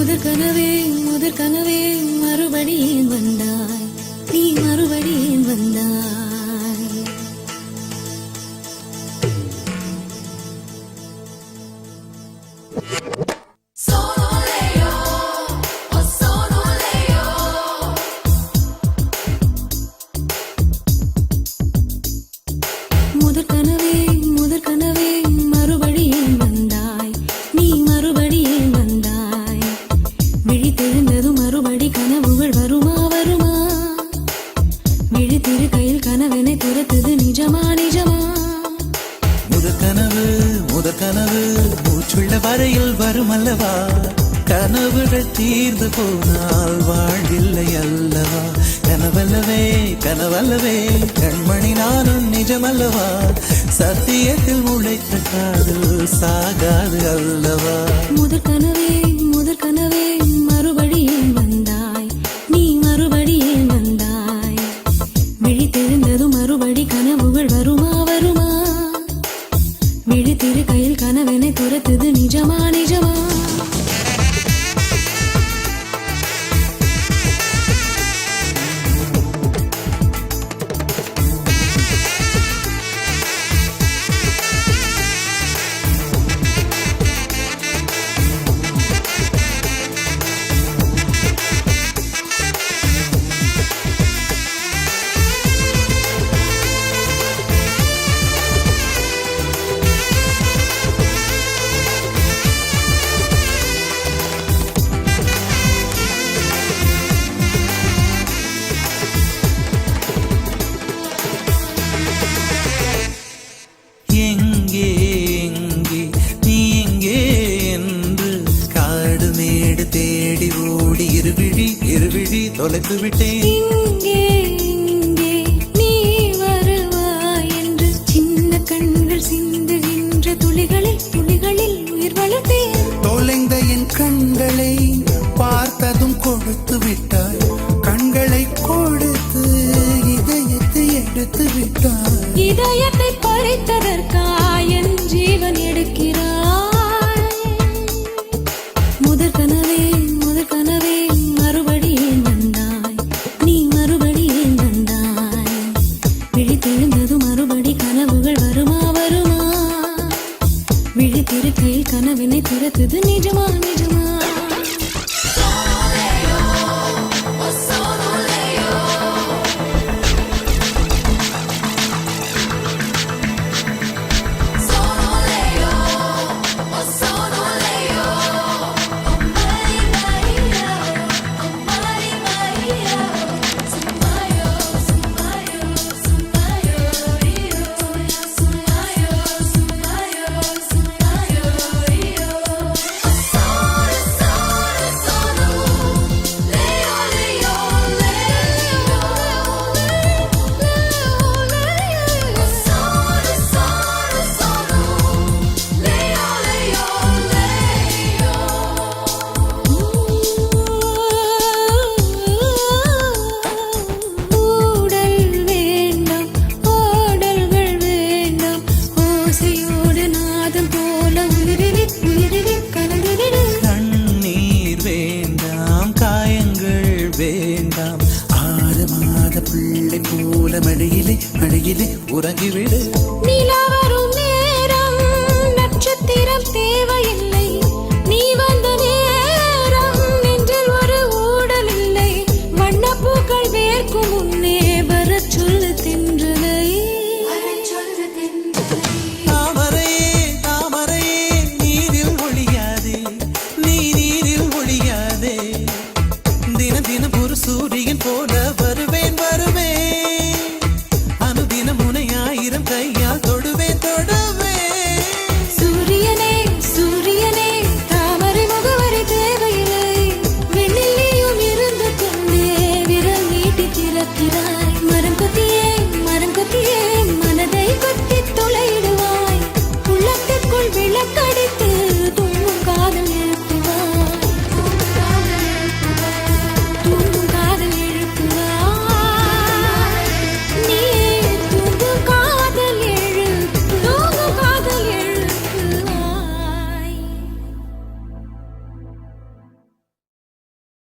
முதற் கனவே மறுபடியும் வந்தாய், நீ மறுபடியும் வந்தாய். முதற் கனவே மறுபடியும் வந்தாய், நீ மறுபடியும் வந்தாய். விழித்தெழுந்ததும் மறுபடி கனவுகள் வருமா வருமா? விழித்திரு கையில் கனவினை துரத்துது நிஜமா நிஜமா? முதற் கனவு மூச்சுள்ள வரையில் வரும் அல்லவா? கனவுகள் தீர்ந்து போனால் வாழ்வில்லை அல்லவா? கனவல்லவே கண்மணி நானும் நிஜமல்லவா? சத்தியத்தில் உழைத்த காதல் சாகாது அல்லவா? முதற் கனவே மறுபடியும் வந்தாய், நீ மறுபடியும் வந்தாய். விழித்தெழுந்ததும் மறுபடி கனவுகள் வருமா வருமா? விழித்திரு கையில் கனவினை துரத்துது நிஜமா நிஜமா? தொலைத்து விட்டேன். இங்கே நீ வருவாய் என்று சின்ன கண்கள் சிந்துகின்ற துளிகளில் உயிர் வளர்த்தேன். தொலைந்த என் கண்களை பார்த்ததும் கொடுத்து விட்டாய். கண்களை கொடுத்து இதயத்தை எடுத்து விட்டாய். இதயத்தை பறித்ததற்காய் என் ஜீவன் எடுக்கிறாய். முதற் கனவே மறுபடியும் வந்தாய், நீ மறுபடியும் வந்தாய். விழித்தெழுந்ததும் மறுபடி கனவுகள் வருமா வருமா? விழித்திரு கையில் கனவினை துரத்துது நிஜமா நிஜமா? வேண்டாம் 6 மாத பிள்ளை போல மடியிலே உறங்கிவிடு. நிலா வரும் நேரம் நட்சத்திரம் தேவையில்லை. நீ வந்த நேரம் நெஞ்சில் ஒரு ஊடல் இல்லை. வண்ணப்பூக்கள் வேர்க்கும் முன்னே வரச் சொல்லு தென்றலை. தாமரையே நீரில் ஒழியாதே, நீரில் ஒழியாதே. தினம் ஒரு சூரியன் போல வருவேன்